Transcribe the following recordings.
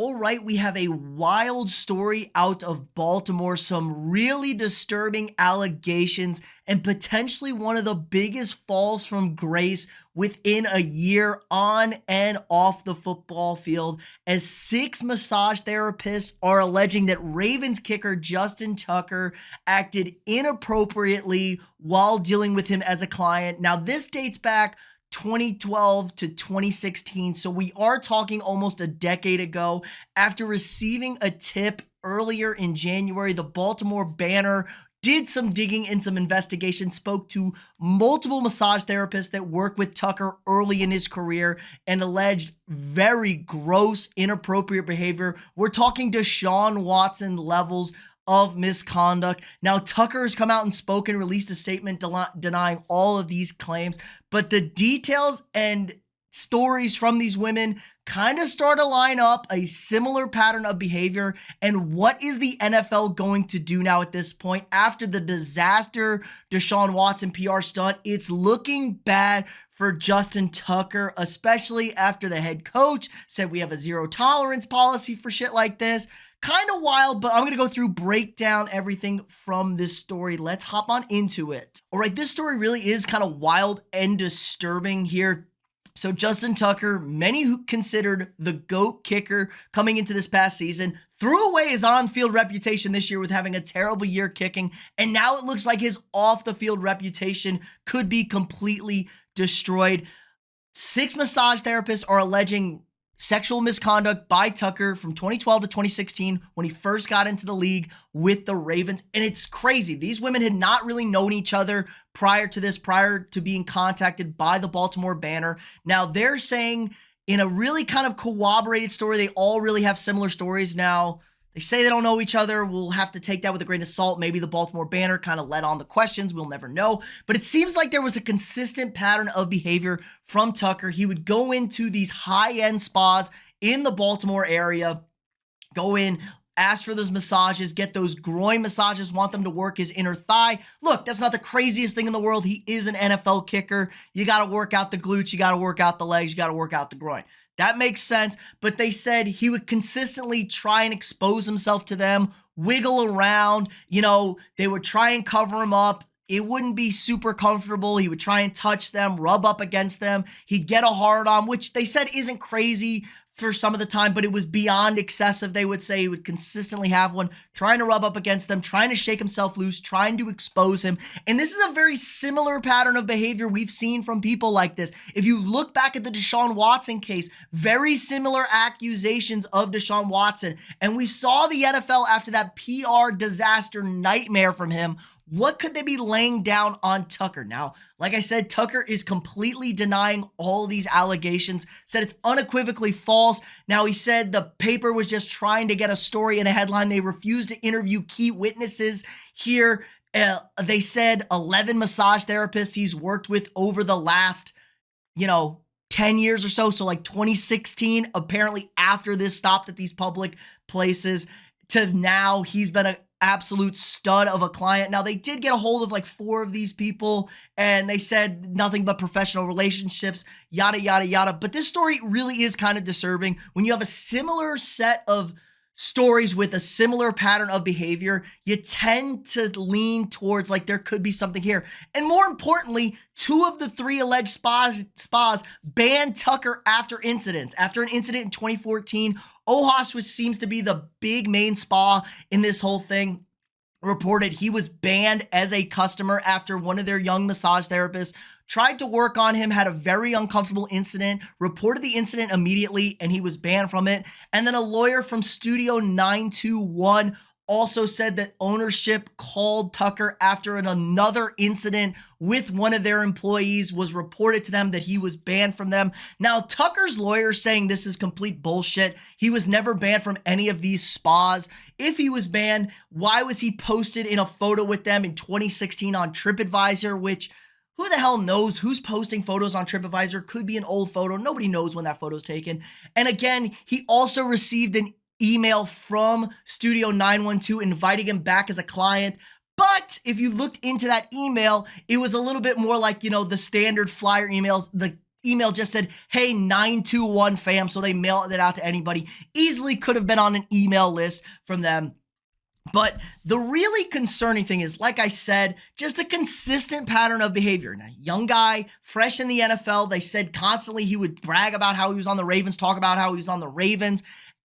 All right, we have a wild story out of Baltimore, some really disturbing allegations, and potentially one of the biggest falls from grace within a year on and off the football field, as 6 massage therapists are alleging that Ravens kicker Justin Tucker acted inappropriately while dealing with him as a client. Now, this dates back 2012 to 2016. So we are talking almost a decade ago. After receiving a tip earlier in January, the Baltimore Banner did some digging and some investigation, spoke to multiple massage therapists that worked with Tucker early in his career and alleged very gross, inappropriate behavior. We're talking Deshaun Watson levels of misconduct. Now, Tucker has come out and spoken, released a statement denying all of these claims, but the details and stories from these women kind of start to line up a similar pattern of behavior. And what is the NFL going to do now at this point after the disaster Deshaun Watson PR stunt? It's looking bad for Justin Tucker, especially after the head coach said we have a zero tolerance policy for shit like this. Kind of wild, but I'm going to go through, break down everything from this story. Let's hop on into it. All right, this story really is kind of wild and disturbing here. So Justin Tucker, many who considered the GOAT kicker coming into this past season, threw away his on-field reputation this year with having a terrible year kicking, and now it looks like his off-the-field reputation could be completely destroyed. 6 massage therapists are alleging sexual misconduct by Tucker from 2012 to 2016 when he first got into the league with the Ravens. And it's crazy. These women had not really known each other prior to this, prior to being contacted by the Baltimore Banner. Now they're saying in a really kind of corroborated story, they all really have similar stories. Now, they say they don't know each other. We'll have to take that with a grain of salt. Maybe the Baltimore Banner kind of led on the questions. We'll never know. But it seems like there was a consistent pattern of behavior from Tucker. He would go into these high-end spas in the Baltimore area, go in, ask for those massages, get those groin massages, want them to work his inner thigh. Look, that's not the craziest thing in the world. He is an NFL kicker. You got to work out the glutes. You got to work out the legs. You got to work out the groin. That makes sense, but they said he would consistently try and expose himself to them, wiggle around, they would try and cover him up. It wouldn't be super comfortable. He would try and touch them, rub up against them. He'd get a hard-on, which they said isn't crazy for some of the time, but it was beyond excessive, they would say. He would consistently have one, trying to rub up against them, trying to shake himself loose, trying to expose him. And this is a very similar pattern of behavior we've seen from people like this. If you look back at the Deshaun Watson case, very similar accusations of Deshaun Watson. And we saw the NFL after that PR disaster nightmare from him. What could they be laying down on Tucker? Now, like I said, Tucker is completely denying all of these allegations, said it's unequivocally false. Now, he said the paper was just trying to get a story in a headline. They refused to interview key witnesses here. They said 11 massage therapists he's worked with over the last, 10 years or so. So like 2016, apparently after this stopped at these public places, to now he's been an absolute stud of a client. Now, they did get a hold of like 4 of these people, and they said nothing but professional relationships, yada, yada, yada. But this story really is kind of disturbing. When you have a similar set of stories with a similar pattern of behavior, you tend to lean towards like there could be something here. And more importantly, 2 of the 3 alleged spas banned Tucker after incidents. After an incident in 2014, Ojos, which seems to be the big main spa in this whole thing, reported he was banned as a customer after one of their young massage therapists tried to work on him, had a very uncomfortable incident, reported the incident immediately, and he was banned from it. And then a lawyer from Studio 921 also said that ownership called Tucker after another incident with one of their employees was reported to them that he was banned from them. Now, Tucker's lawyer is saying this is complete bullshit. He was never banned from any of these spas. If he was banned, why was he posted in a photo with them in 2016 on TripAdvisor, which who the hell knows who's posting photos on TripAdvisor? Could be an old photo. Nobody knows when that photo's taken. And again, he also received an email from Studio 912 inviting him back as a client. But if you looked into that email, it was a little bit more like, the standard flyer emails. The email just said, hey, 921 fam. So they mailed it out to anybody. Easily could have been on an email list from them. But the really concerning thing is, like I said, just a consistent pattern of behavior. Now, young guy, fresh in the NFL, they said constantly he would brag about how he was on the Ravens, talk about how he was on the Ravens.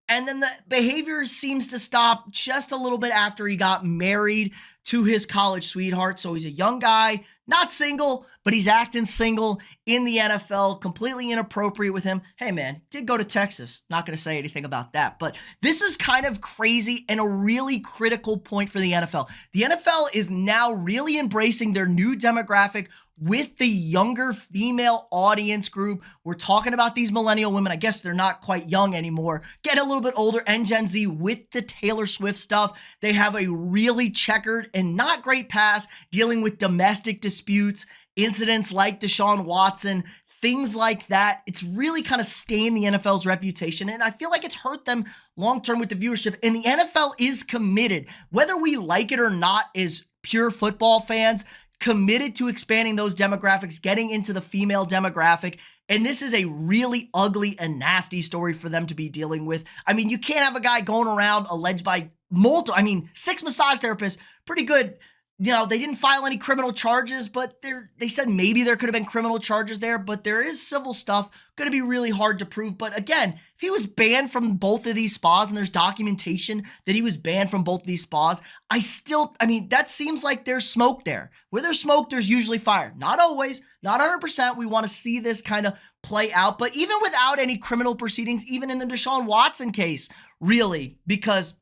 And then the behavior seems to stop just a little bit after he got married to his college sweetheart. So he's a young guy, not single, but he's acting single in the NFL, completely inappropriate with him. Hey man, did go to Texas. Not going to say anything about that, but this is kind of crazy and a really critical point for the NFL. The NFL is now really embracing their new demographic with the younger female audience group. We're talking about these millennial women. I guess they're not quite young anymore, getting a little bit older, and Gen Z with the Taylor Swift stuff. They have a really checkered and not great past dealing with domestic disputes, incidents like Deshaun Watson, things like that. It's really kind of stained the NFL's reputation, and I feel like it's hurt them long-term with the viewership. And the NFL is committed, whether we like it or not, as pure football fans, committed to expanding those demographics, getting into the female demographic. And this is a really ugly and nasty story for them to be dealing with. I mean, you can't have a guy going around alleged by 6 massage therapists, pretty good. You know, they didn't file any criminal charges, but they said maybe there could have been criminal charges there, but there is civil stuff. Going to be really hard to prove. But again, if he was banned from both of these spas and there's documentation that he was banned from both of these spas, that seems like there's smoke there. Where there's smoke, there's usually fire. Not always, not 100%. We want to see this kind of play out. But even without any criminal proceedings, even in the Deshaun Watson case, really, because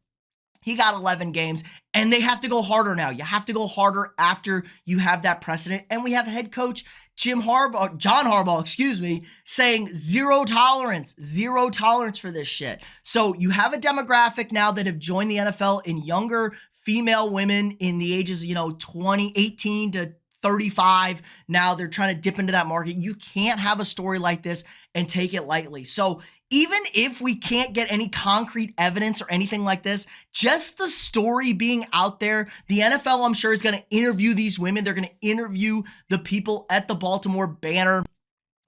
he got 11 games, and they have to go harder now. You have to go harder after you have that precedent. And we have head coach John Harbaugh, saying zero tolerance for this shit. So you have a demographic now that have joined the NFL in younger female women in the ages, 18 to 35. Now they're trying to dip into that market. You can't have a story like this and take it lightly. So even if we can't get any concrete evidence or anything like this, just the story being out there, the NFL, I'm sure, is going to interview these women. They're going to interview the people at the Baltimore Banner,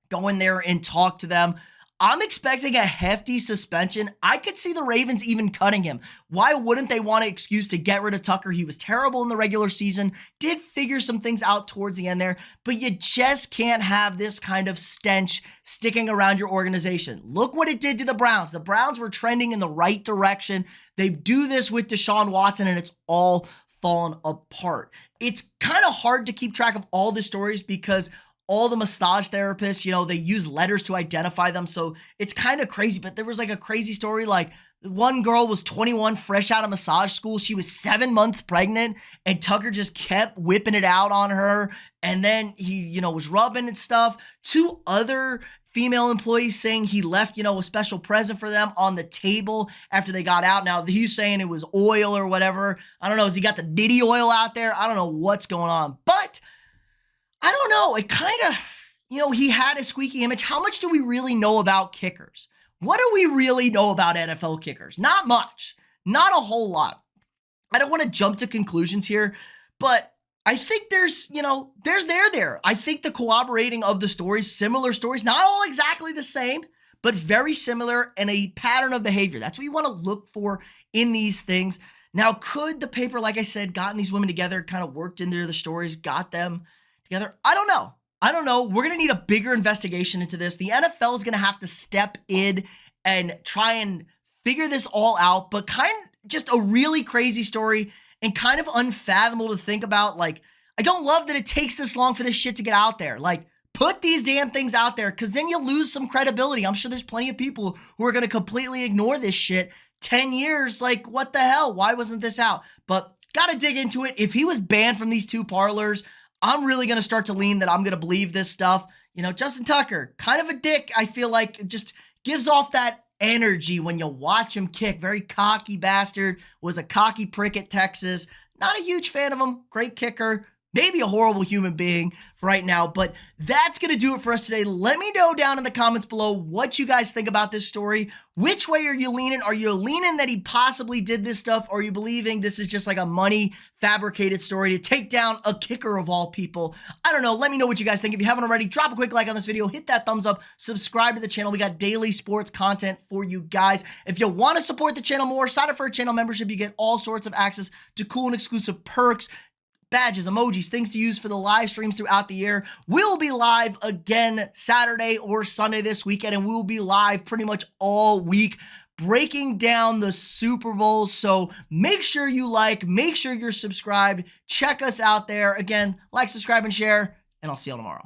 go in there and talk to them. I'm expecting a hefty suspension. I could see the Ravens even cutting him. Why wouldn't they want an excuse to get rid of Tucker? He was terrible in the regular season, did figure some things out towards the end there, but you just can't have this kind of stench sticking around your organization. Look what it did to the Browns. The Browns were trending in the right direction. They do this with Deshaun Watson, and it's all fallen apart. It's kind of hard to keep track of all the stories because all the massage therapists, they use letters to identify them. So it's kind of crazy, but there was like a crazy story. Like one girl was 21, fresh out of massage school. She was 7 months pregnant, and Tucker just kept whipping it out on her. And then he, was rubbing and stuff. 2 other female employees saying he left, a special present for them on the table after they got out. Now he's saying it was oil or whatever. I don't know. Has he got the Diddy oil out there? I don't know what's going on, but I don't know. It kind of, he had a squeaky image. How much do we really know about kickers? What do we really know about NFL kickers? Not much. Not a whole lot. I don't want to jump to conclusions here, but I think there's there. I think the corroborating of the stories, similar stories, not all exactly the same, but very similar, and a pattern of behavior. That's what you want to look for in these things. Now, could the paper, like I said, gotten these women together, kind of worked into the stories, got them together? I don't know. We're going to need a bigger investigation into this. The NFL is going to have to step in and try and figure this all out, but just a really crazy story and kind of unfathomable to think about. Like, I don't love that it takes this long for this shit to get out there. Like, put these damn things out there, because then you lose some credibility. I'm sure there's plenty of people who are going to completely ignore this shit. 10 years, like, what the hell? Why wasn't this out? But got to dig into it. If he was banned from these 2 parlors, I'm really going to start to lean that I'm going to believe this stuff. Justin Tucker, kind of a dick, I feel like, just gives off that energy when you watch him kick. Very cocky bastard, was a cocky prick at Texas. Not a huge fan of him. Great kicker. maybe a horrible human being for right now. But that's going to do it for us today. Let me know down in the comments below what you guys think about this story. Which way are you leaning? Are you leaning that he possibly did this stuff? Or are you believing this is just like a money fabricated story to take down a kicker of all people? I don't know. Let me know what you guys think. If you haven't already, drop a quick like on this video, hit that thumbs up, subscribe to the channel. We got daily sports content for you guys. If you want to support the channel more, sign up for a channel membership. You get all sorts of access to cool and exclusive perks, badges, emojis, things to use for the live streams throughout the year. We'll be live again Saturday or Sunday this weekend, and we will be live pretty much all week breaking down the Super Bowl. So make sure you like, make sure you're subscribed. Check us out there. Again, like, subscribe, and share, and I'll see you all tomorrow.